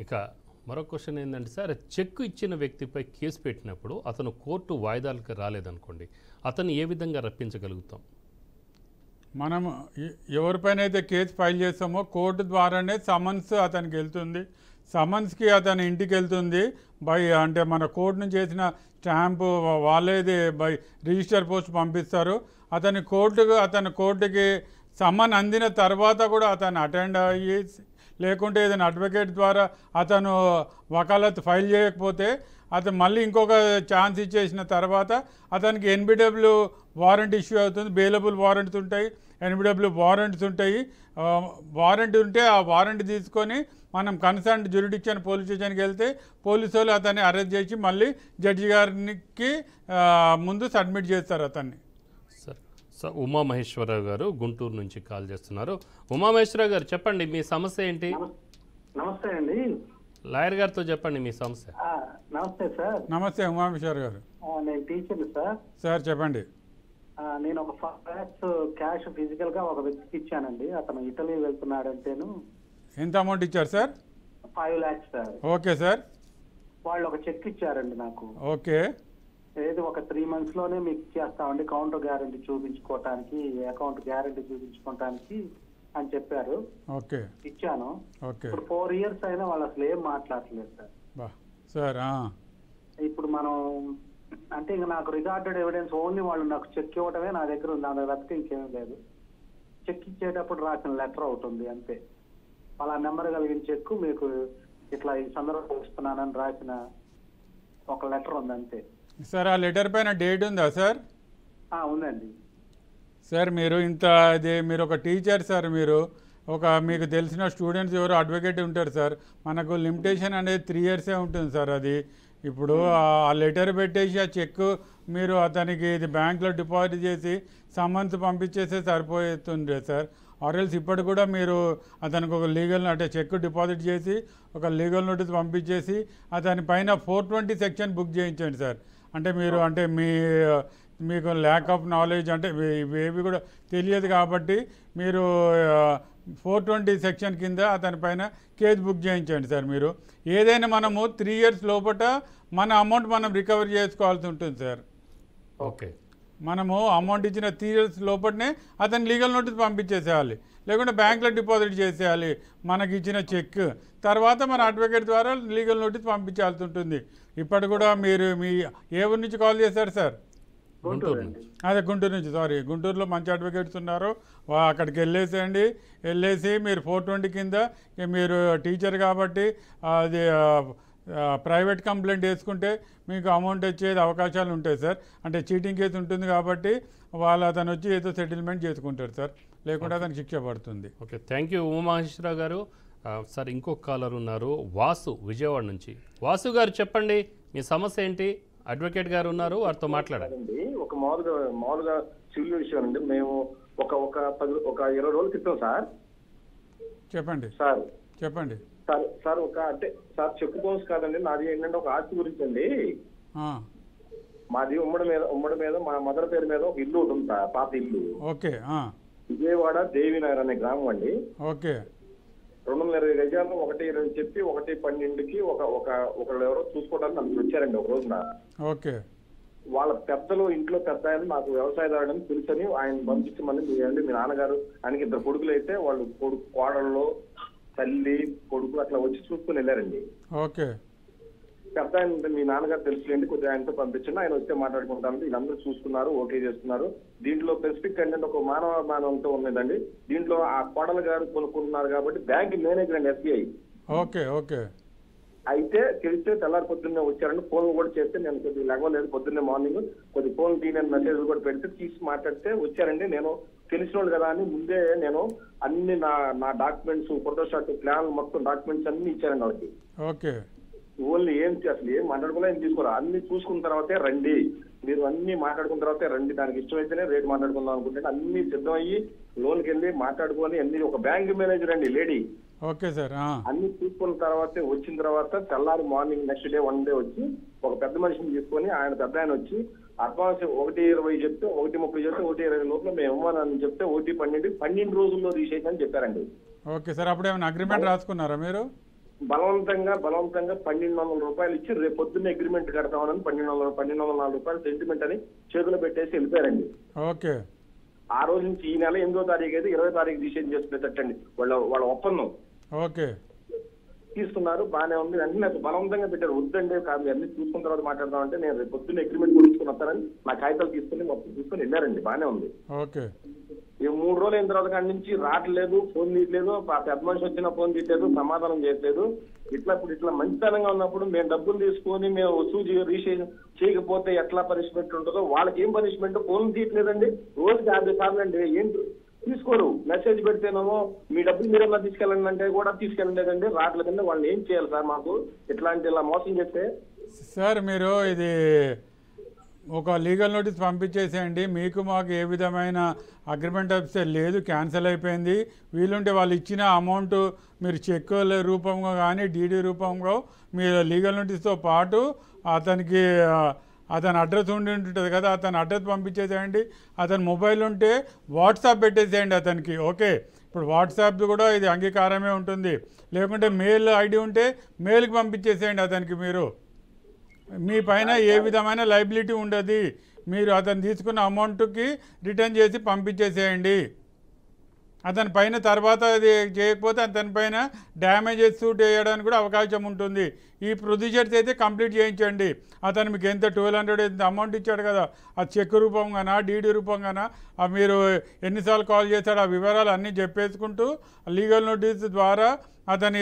ఇక మరో క్వశ్చన్ ఏంటంటే సార్, చెక్ ఇచ్చిన వ్యక్తిపై కేసు పెట్టినప్పుడు అతను కోర్టు వాయిదాలకు రాలేదనుకోండి, అతను ఏ విధంగా రప్పించగలుగుతాం? మనం ఎవరిపైన అయితే కేసు ఫైల్ చేస్తామో కోర్టు ద్వారానే సమన్స్ అతనికి వెళ్తుంది. సమన్స్కి అతని ఇంటికి వెళ్తుంది అంటే మన కోర్టు నుంచి చేసిన స్టాంపు వాళ్ళేది బై రిజిస్టర్ పోస్ట్ పంపిస్తారు. అతని కోర్టుకి సమన్ అందిన తర్వాత కూడా అతను అటెండ్ అయ్యి, లేకుంటే ఏదైనా అడ్వకేట్ ద్వారా అతను వకాలత్ ఫైల్ చేయకపోతే అతను మళ్ళీ ఇంకొక ఛాన్స్ ఇచ్చేసిన తర్వాత అతనికి ఎన్బిడబ్ల్యూ వారెంట్ ఇష్యూ అవుతుంది. బెయిలబుల్ వారెంట్స్ ఉంటాయి, ఎన్బిడబ్ల్యూ వారెంట్స్ ఉంటాయి. వారెంట్ ఉంటే ఆ వారెంట్ తీసుకొని మనం కన్సర్న్ జ్యూరిడిక్షన్ పోలీస్ స్టేషన్కి వెళ్తే పోలీసు వాళ్ళు అతన్ని అరెస్ట్ చేసి మళ్ళీ జడ్జి గారికి ముందు సబ్మిట్ చేస్తారు అతన్ని. సార్ ఉమామహేశ్వరరావు గారు గుంటూరు నుంచి కాల్ చేస్తున్నారు. ఉమామహేశ్వరరావు గారు చెప్పండి, మీ సమస్య ఏంటి? నమస్తే అండి. లాయర్ గారితో చెప్పండి మీ సమస్య. నమస్తే సార్. నమస్తే ఉమామహేశ్వర్ గారు. నేను టీచర్ని సార్. సార్ చెప్పండి. నేను ఒక 5 lakhs క్యాష్ ఫిజికల్ గా ఒక వ్యక్తికి ఇచ్చానండి. అతను ఇటలీ వెళ్తున్నాడంటేను. ఎంత అమౌంట్ ఇచ్చారు sir? 5 lakhs sir. Okay sir. వాళ్ళు ఒక చెక్ ఇచ్చారండి నాకు. ఓకే. ఏది ఒక 3 months లోనే మీకు ఇచ్చేస్తామండి, కౌంటర్ గ్యారంటీ చూపించుకోవటానికి, అకౌంట్ గ్యారంటీ చూపించుకోవటానికి అని చెప్పారు. ఓకే. ఇచ్చాను. ఓకే. ఇప్పుడు 4 years అయినా వాళ్ళు అసలు ఏం మాట్లాడలేదు సార్. సార్ ఇప్పుడు మనం అంటే ఇంకా నాకు రికార్డెడ్ ఎవిడెన్స్ ఓన్లీ వాళ్ళు నాకు చెక్ ఇవ్వటమే నా దగ్గర ఉంది, నా దగ్గర ఇంకేమీ లేదు. చెక్ ఇచ్చేటప్పుడు రాసిన లెటర్ అవుతుంది అంతే. అలా నెంబర్ కలిగిన చెక్ మీకు ఇట్లా ఈ సందర్భంగా ఇస్తున్నానని రాసిన ఒక లెటర్ ఉంది అంతే. సార్ ఆ లెటర్ పైన డేట్ ఉందా సార్? ఉందండి సార్. మీరు ఒక టీచర్ సార్. మీకు తెలిసిన స్టూడెంట్స్ ఎవరు అడ్వకేట్ ఉంటారు సార్. మనకు లిమిటేషన్ అనేది 3 years ఉంటుంది సార్. అది ఇప్పుడు ఆ లెటర్ పెట్టేసి ఆ చెక్ మీరు అతనికి ఇది బ్యాంక్లో డిపాజిట్ చేసి సమన్స్ పంపించేస్తే సరిపోతుండే సార్. ఆర్ఎల్స్ ఇప్పటి కూడా మీరు అతనికి ఒక లీగల్ అంటే చెక్ డిపాజిట్ చేసి ఒక లీగల్ నోటీస్ పంపించేసి అతని పైన 420 సెక్షన్ బుక్ చేయించండి సార్. అంటే మీరు మీకు ల్యాక్ ఆఫ్ నాలెడ్జ్ అంటే ఇవేవి కూడా తెలియదు కాబట్టి మీరు 420 సెక్షన్ కింద అతని పైన కేసు బుక్ చేయించండి సార్. మీరు ఏదైనా మనము 3 years లోపల మన అమౌంట్ మనం రికవర్ చేసుకోవాల్సి ఉంటుంది సార్. ఓకే. మనము అమౌంట్ ఇచ్చిన 3 years లోపలనే అతను లీగల్ నోటీస్ పంపించేసేయాలి, లేకుంటే బ్యాంక్లో డిపాజిట్ చేసేయాలి మనకి ఇచ్చిన చెక్. తర్వాత మన అడ్వకేట్ ద్వారా లీగల్ నోటీస్ పంపించాల్సి ఉంటుంది. ఇప్పటి కూడా మీరు ఏ ఊరి నుంచి కాల్ చేశారు సార్? అదే గుంటూరు నుంచి. సారీ, గుంటూరులో మంచి అడ్వకేట్స్ ఉన్నారు, అక్కడికి వెళ్ళేసి మీరు 420 కింద మీరు టీచర్ కాబట్టి అది ప్రైవేట్ కంప్లైంట్ వేసుకుంటే మీకు అమౌంట్ వచ్చేది అవకాశాలు ఉంటాయి సార్. అంటే చీటింగ్ కేసు ఉంటుంది కాబట్టి అతను వచ్చి ఏదో సెటిల్మెంట్ చేసుకుంటారు సార్, లేకుంటే అతనికి శిక్ష పడుతుంది. ఓకే, థ్యాంక్ యూ ఉమామహేశ్వరరావు గారు. సార్ ఇంకొక కాలర్ ఉన్నారు, వాసు విజయవాడ నుంచి. వాసు గారు చెప్పండి, మీ సమస్య ఏంటి? అడ్వకేట్ గారు ఉన్నారు, వారితో మాట్లాడండి. ఒక మామూలుగా సివిల్ విషయం అండి. మేము ఒక 20 రోజుల క్రితం సార్. చెప్పండి సార్. చెప్పండి సార్. సార్ చెప్పుకోవచ్చు కాదండి, నాది ఏంటంటే ఒక ఆస్తి గురించి అండి. మాది ఉమ్మడి మీద మా మదర్ పేరు మీద ఒక ఇల్లు ఉంటుంది సార్, పాత ఇల్లు. ఓకే. విజయవాడ దేవినగర్ అనే గ్రామం అండి. ఓకే. 220 గజాలు 1:20 చెప్పి 1:12కి ఒకళ్ళు ఎవరో చూసుకోవడానికి నన్ను వచ్చారండి ఒక రోజున. ఓకే. వాళ్ళ ఇంట్లో పెద్ద ఆయన నాకు వ్యవసాయదారుడని తెలుసని ఆయన పంపించమని మీ నాన్నగారు, ఆయనకి 2 కొడుకులు అయితే వాళ్ళు కోడళ్ళు తల్లి కొడుకు అట్లా వచ్చి చూసుకుని వెళ్ళారండి. ఓకే. పెద్ద ఆయన మీ నాన్నగారు తెలుసులేండి, కొద్దిగా ఆయనతో పంపించండి, ఆయన వచ్చే మాట్లాడుకుంటాను. వీళ్ళందరూ చూసుకున్నారు, ఓకే చేస్తున్నారు. దీంట్లో స్పెసిఫిక్ ఏంటంటే ఒక మానవతో ఉన్నదండి. దీంట్లో ఆ కోడలు గారు కొనుక్కుంటున్నారు కాబట్టి బ్యాంక్ మేనేజర్ అండి, SBI. ఓకే. ఓకే. అయితే తెలిస్తే తెల్లారి పొద్దున్నే వచ్చారండి. ఫోన్ కూడా చేస్తే నేను కొద్దిగా లెగవలేదు, పొద్దున్నే మార్నింగ్ కొద్ది ఫోన్ తీయని మెసేజ్ కూడా పెడితే తీసి మాట్లాడితే వచ్చారండి. నేను తెలిసిన వాళ్ళు కదా అని ముందే నేను అన్ని నా డాక్యుమెంట్స్, ఫోటోషాట్, ప్లాన్ మొత్తం డాక్యుమెంట్స్ అన్ని ఇచ్చారండి వాళ్ళకి. ఓకే. ఓన్లీ అసలు ఏం మాట్లాడుకున్నా ఏం తీసుకోరా, అన్ని చూసుకున్న తర్వాతే రండి, మీరు అన్ని మాట్లాడుకున్న తర్వాతే రండి, దానికి ఇష్టమైతేనే రేట్ మాట్లాడుకుందాం అనుకుంటే అన్ని సిద్ధమయ్యి లోన్కి వెళ్ళి మాట్లాడుకొని అన్ని ఒక బ్యాంక్ మేనేజర్ అండి లేడీ. Okay sir. అన్ని చూసుకున్న తర్వాతే వచ్చిన తర్వాత తెల్లారి మార్నింగ్ నెక్స్ట్ డే 1 day వచ్చి ఒక పెద్ద మనిషిని తీసుకొని పెద్ద ఆయన వచ్చి అడ్వాన్స్ 1:20 చెప్తే 1:30 చెప్తే 1:20 లోపల మేము ఇవ్వాలని చెప్తే 1:12 12 రోజుల్లో రీషేక్ అని చెప్పారండి. Okay sir. అప్పుడు ఏమైనా అగ్రిమెంట్ రాసుకున్నారా మీరు? బలవంతంగా 1200 రూపాయలు ఇచ్చి రేపు పొద్దున్నే అగ్రిమెంట్ కడతామని 1204 రూపాయలు సెంటిమెంట్ అని చేతిలో పెట్టేసి వెళ్ళిపోయారండి. ఓకే. ఆ రోజు నుంచి ఈ నెల 8వ తారీఖు అయితే 20వ తారీఖు డిసిషన్ చేసుకునేటట్టండి వాళ్ళ ఒప్పందం. ఓకే. తీసుకున్నారు, బాగానే ఉంది. వెంటనే నాకు బలవంతంగా పెట్టారు. వద్దండి కాదు అన్ని చూసుకున్న తర్వాత మాట్లాడదామంటే నేను రేపు పొద్దున్న అగ్రిమెంట్ కొడుకుని వస్తానని నా కాగితాలు తీసుకుని మొత్తం తీసుకుని వెళ్ళారండి. బాగానే ఉంది. ఓకే. ఈ 3 రోజులు అయిన తర్వాత కాడి నుంచి రావట్లేదు, ఫోన్ తీయట్లేదు, పెద్ద మనిషి వచ్చిన ఫోన్ తీయట్లేదు, సమాధానం చేయట్లేదు. ఇట్లా మంచితనంగా ఉన్నప్పుడు మేము డబ్బులు తీసుకొని మేము వసూలు రీషేషన్ చేయకపోతే ఎట్లా పనిష్మెంట్ ఉంటుందో వాళ్ళకి ఏం పనిష్మెంట్? ఫోన్ తీయట్లేదండి. రోజుకి 50 సార్లు అండి. ఏంటి తీసుకోరు? మెసేజ్ పెడితేనేమో మీ డబ్బులు మీరేమన్నా తీసుకెళ్ళండి అంటే కూడా తీసుకెళ్ళలేదండి, రావట్లేదండి. వాళ్ళని ఏం చేయాలి సార్? మాకు ఇలా మోసం చేస్తే సార్ మీరు ఇది ఒక లీగల్ నోటీస్ పంపించేసేయండి. మీకు మాకు ఏ విధమైన అగ్రిమెంట్ ఆఫీసర్ లేదు, క్యాన్సిల్ అయిపోయింది. వీలుంటే వాళ్ళు ఇచ్చిన అమౌంట్ మీరు చెక్ రూపంగా కానీ డీడీ రూపంగా మీరు లీగల్ నోటీస్తో పాటు అతనికి అతని అడ్రస్ ఉండి ఉంటుంది కదా, అతని అడ్రస్ పంపించేసేయండి. అతని మొబైల్ ఉంటే వాట్సాప్ పెట్టేసేయండి అతనికి. ఓకే. ఇప్పుడు వాట్సాప్ కూడా ఇది అంగీకారమే ఉంటుంది. లేకుంటే మెయిల్ ఐడి ఉంటే మెయిల్కి పంపించేసేయండి అతనికి. మీరు మీ పైన ఏ విధమైన లైబిలిటీ ఉండదు. మీరు అతను తీసుకున్న అమౌంట్కి రిటర్న్ చేసి పంపించేసేయండి. అతని పైన తర్వాత అది చేయకపోతే అతని పైన డ్యామేజెస్ సూట్ వేయడానికి కూడా అవకాశం ఉంటుంది. ఈ ప్రొసీజర్స్ అయితే కంప్లీట్ చేయించండి. అతను మీకు ఎంత 1200 ఎంత అమౌంట్ ఇచ్చాడు కదా, ఆ చెక్ రూపంగానా డీడీ రూపంగానా మీరు ఎన్నిసార్లు కాల్ చేశాడు ఆ వివరాలు అన్నీ చెప్పేసుకుంటూ లీగల్ నోటీస్ ద్వారా అతని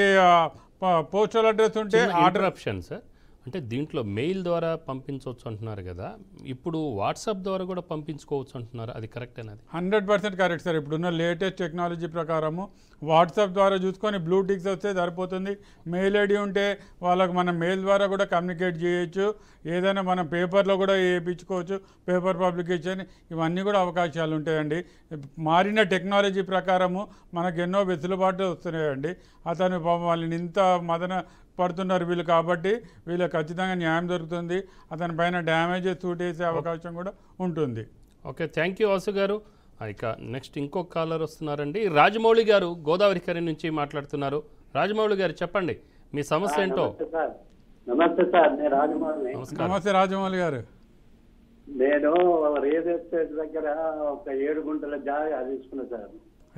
పోస్టల్ అడ్రస్ ఉంటే ఆర్డర్ ఆప్షన్ సార్. అంటే దీంట్లో మెయిల్ ద్వారా పంపించవచ్చు అంటున్నారు కదా, ఇప్పుడు వాట్సాప్ ద్వారా కూడా పంపించుకోవచ్చు అంటున్నారు, అది కరెక్ట్ అనేది? 100% కరెక్ట్ సార్. ఇప్పుడున్న లేటెస్ట్ టెక్నాలజీ ప్రకారము వాట్సాప్ ద్వారా చూసుకొని బ్లూ టిక్స్ వస్తే సరిపోతుంది. మెయిల్ ఐడి ఉంటే వాళ్ళకు మనం మెయిల్ ద్వారా కూడా కమ్యూనికేట్ చేయొచ్చు. ఏదైనా మనం పేపర్లో కూడా వేయించుకోవచ్చు, పేపర్ పబ్లికేషన్, ఇవన్నీ కూడా అవకాశాలు ఉంటాయండి. మారిన టెక్నాలజీ ప్రకారము మనకు ఎన్నో వెసులుబాట్లు వస్తున్నాయండి. అతను వాళ్ళని ఇంత మదన పడుతున్నారు వీళ్ళు కాబట్టి వీళ్ళకి ఖచ్చితంగా న్యాయం దొరుకుతుంది. అతని పైన డ్యామేజెస్ సూట్ చేసే అవకాశం కూడా ఉంటుంది. ఓకే, థ్యాంక్ యూ వాసు గారు. ఇక నెక్స్ట్ ఇంకొక కాలర్ వస్తున్నారండి. రాజమౌళి గారు గోదావరి కరి నుంచి మాట్లాడుతున్నారు. రాజమౌళి గారు చెప్పండి మీ సమస్య ఏంటో. నమస్తే సార్, నేను రాజమౌళి. నమస్తే రాజమౌళి గారు. నేను రియల్ ఎస్టేట్ దగ్గర ఒక 7 గుంటల జాగా తీసుకున్నా సార్.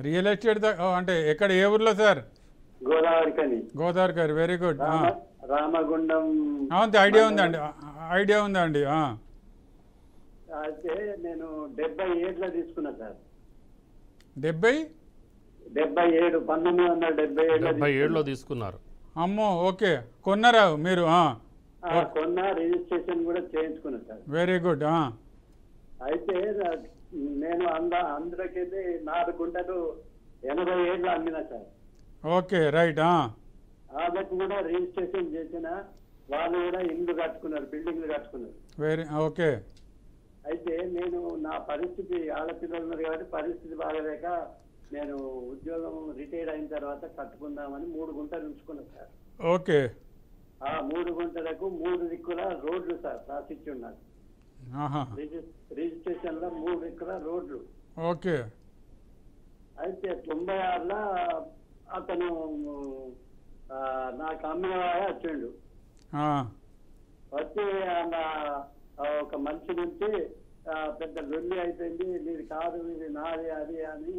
రియల్ ఎస్టేట్ అంటే ఎక్కడ, ఏ ఊర్లో సార్? గోదావరి కని. గోదావరి గారు, వెరీ గుడ్. రామగుండం ఐడియా ఉందండి, ఐడియా ఉందండి. అయితే నేను 77లో తీసుకున్నా సార్. 77 1977లో తీసుకున్నారు. అమ్మో, ఓకే. కొన్నారా మీరు? కొన్నా, రిజిస్ట్రేషన్ కూడా చేయించుకున్నా సార్. Very good. అయితే నేను అందరికైతే 4 గుంటలు 87లో అమ్మినా సార్. Okay, right. వాళ్ళకు కూడా రిజిస్ట్రేషన్ చేసిన వాళ్ళు కూడా ఇల్లు కట్టుకున్నారు, బిల్డింగ్లు కట్టుకున్నారు. Very okay. అయితే నేను నా పరిస్థితి, ఆడపిల్లలు ఉన్నారు కాబట్టి పరిస్థితి బాగలేక నేను ఉద్యోగం రిటైర్ అయిన తర్వాత కట్టుకుందామని 3 గుంటలు ఉంచుకున్నాను సార్. ఓకే. ఆ 3 గుంటలకు 3 దిక్కుల రోడ్లు సార్ రాసిచ్చి ఉన్నారు. రిజిస్ట్రేషన్ లో 3 దిక్కుల రోడ్లు. ఓకే. అయితే 96లో అతను నాకు అమ్మిన వచ్చిండు. వచ్చి ఒక మనిషి నుంచి పెద్ద లొల్లి అయిపోయింది, నీది కాదు ఇది నాది అది అని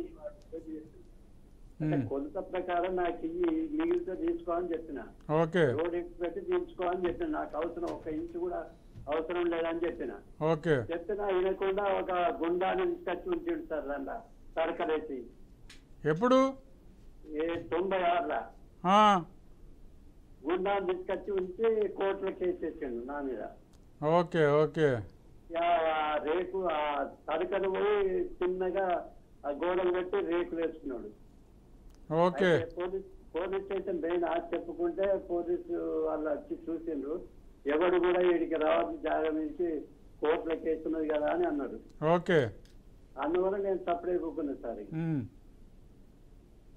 కొలత ప్రకారం నాకు ఇవి మిగిలితే తీసుకో అని చెప్పిన. రోడ్ ఎక్కి పెట్టి తీసుకో అని చెప్పిన. నాకు అవసరం 1 ఇంచు కూడా అవసరం లేదని చెప్పిన. చెప్పిన వినకుండా ఒక గుండాన్ని తీసుకొచ్చి ఉంచిండు సార్ దాంట్లో సరకలేసి. ఎప్పుడు? 96లో గుండాన్ని తీసుకొచ్చి ఉంచి కోర్టులో కేసు వేసాడు నా మీద. ఓకే. ఓకే. రేకు తడకను పోయి చిన్నగా గోడలు పెట్టి రేకులు వేసుకున్నాడు. ఓకే. పోలీస్ స్టేషన్ పోయిన చెప్పుకుంటే పోలీసు వాళ్ళు వచ్చి చూసిండ్రు. ఎవడు కూడా వీడికి రావాల్సిన జాగా నుంచి కోర్టులో కేసు ఉన్నది కదా అని అన్నాడు. ఓకే. అందువల్ల నేను సపరేట్ కూకున్నా సార్.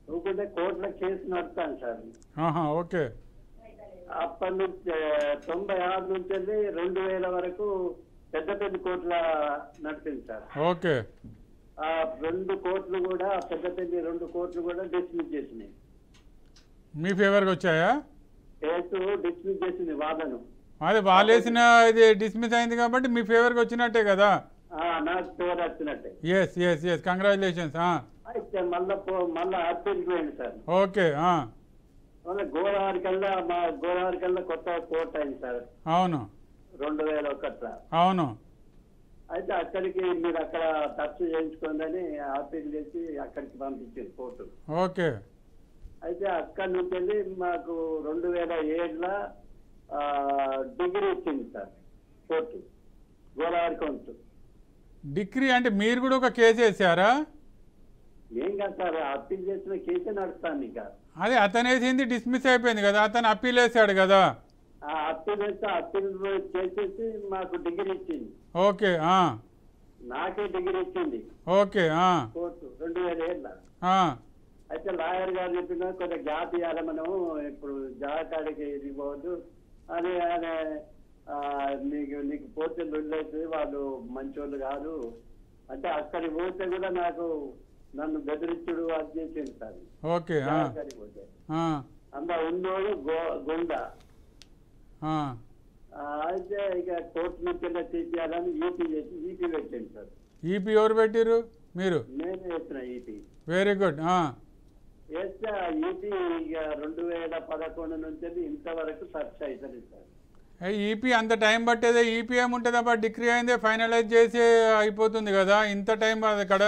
కూకుంటే కోర్టులో కేసు నడుస్తాను సార్. ఓకే. అప్పటి నుంచి 96 నుంచి వెళ్ళి 2000 వరకు పెద్ద పెద్ద కోర్టుల నడిపింది సార్. ఓకే. ఆ 2 కోర్టులు కూడా, పెద్ద 2 కోర్టులు కూడా డిస్మిస్ చేసినాయి. మీ ఫేవర్కి వచ్చాయా? కేసు డిస్మిస్ చేసింది వాదను. అదే వాళ్ళు వేసిన ఇది డిస్మిస్ అయింది కాబట్టి మీ ఫేవర్కి వచ్చినట్టే కదా. నాకు ఫేవర్ వచ్చినట్టే. Yes yes yes congratulations. అయితే మళ్ళా అప్పీల్కి పోయింది సార్. ఓకే. మళ్ళీ గోదావరి కల్లా కొత్త కోర్టు అయింది సార్. అవును 2001. అవును. అయితే అక్కడికి మీరు అక్కడ ఖర్చు చేయించుకోండి అప్పీల్ చేసి అక్కడికి పంపించారు కోర్టు. ఓకే. అయితే అక్కడి నుంచి వెళ్ళి మాకు 2007లో డిగ్రీ ఇచ్చింది sir court Godavari court. Degree అంటే మీరు కూడా ఒక కేసు వేసారా? ఏం కాదు సార్, అప్పీల్ చేసిన కేసే నడుస్తాను ఇంకా. అదే అతను వేసింది డిస్మిస్ అయిపోయింది కదా, అతను అప్పీల్ వేసాడు కదా. అప్పీల్ వేస్తే అప్పీల్ చేసేసి మాకు డిగ్రీ ఇచ్చింది. ఓకే. నాకే డిగ్రీ ఇచ్చింది ఓకే. కోర్టు 2007లో. అయితే లాయర్ గారు చెప్పిన కొంచెం గ్యాప్ ఇవ్వాలి మనం, ఇప్పుడు జాకాడికి ఇవ్వద్దు అని నీకు పోతే లొల్లైతే వాళ్ళు మంచోళ్ళు కాదు అంటే అక్కడికి పోతే కూడా నన్ను బెదిరించుడు అది చేసింది సార్. ఓకే. పోతే అంతా ఉన్నోడు గుండా. అయితే ఇక కోర్టు నుంచి తీసేయాలని ఈపీ పెట్టింది సార్. ఈపీ ఎవరు పెట్టారు? మీరు? నేను వేసిన ఈపీ. Very good. వేస్తే ఈపీ ఇక 2011 నుంచి ఇంతవరకు సర్చ్ అవుతుంది సార్. ఈపీ అంత టైం పట్టేదే. ఈపీ ఏముంటుంది అబ్బా, డిగ్రీ అయిందే ఫైనలైజ్ చేసి అయిపోతుంది కదా. ఇంత టైం అక్కడ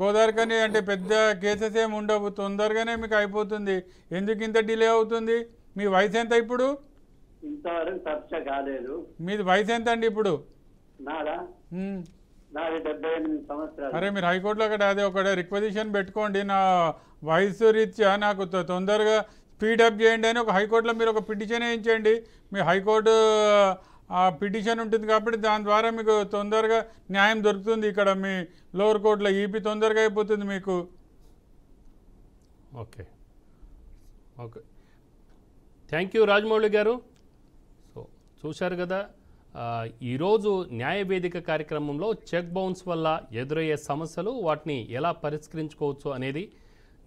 గోదావరికని అంటే పెద్ద కేసెస్ ఏమి ఉండవు, తొందరగానే మీకు అయిపోతుంది. ఎందుకు ఇంత డిలే అవుతుంది? మీ వయసు ఎంత ఇప్పుడు? ఇంతవరకు చర్చ కాలేదు. మీది వయసు ఎంత అండి ఇప్పుడు? నాది 78 సంవత్సరాలు. అరే మీరు హైకోర్టులో ఒక రిక్వెజిషన్ పెట్టుకోండి, నా వయసు రీత్యా నాకు తొందరగా స్పీడప్ చేయండి అని ఒక హైకోర్టులో మీరు ఒక పిటిషన్ వేయించండి. మీ హైకోర్టు ఆ పిటిషన్ ఉంటుంది కాబట్టి దాని ద్వారా మీకు తొందరగా న్యాయం దొరుకుతుంది. ఇక్కడ మీ లోవర్ కోర్టులో ఈపీ తొందరగా అయిపోతుంది మీకు. Okay okay thank you Rajamouli గారు. సో చూశారు కదా, ఈరోజు న్యాయవేదిక కార్యక్రమంలో చెక్ బౌన్స్ వల్ల ఎదురయ్యే సమస్యలు, వాటిని ఎలా పరిష్కరించుకోవచ్చు అనేది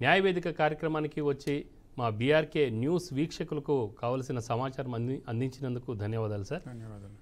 న్యాయవేదిక కార్యక్రమానికి వచ్చి మా బీఆర్కే న్యూస్ వీక్షకులకు కావలసిన సమాచారం అందించినందుకు ధన్యవాదాలు సార్. ధన్యవాదాలు.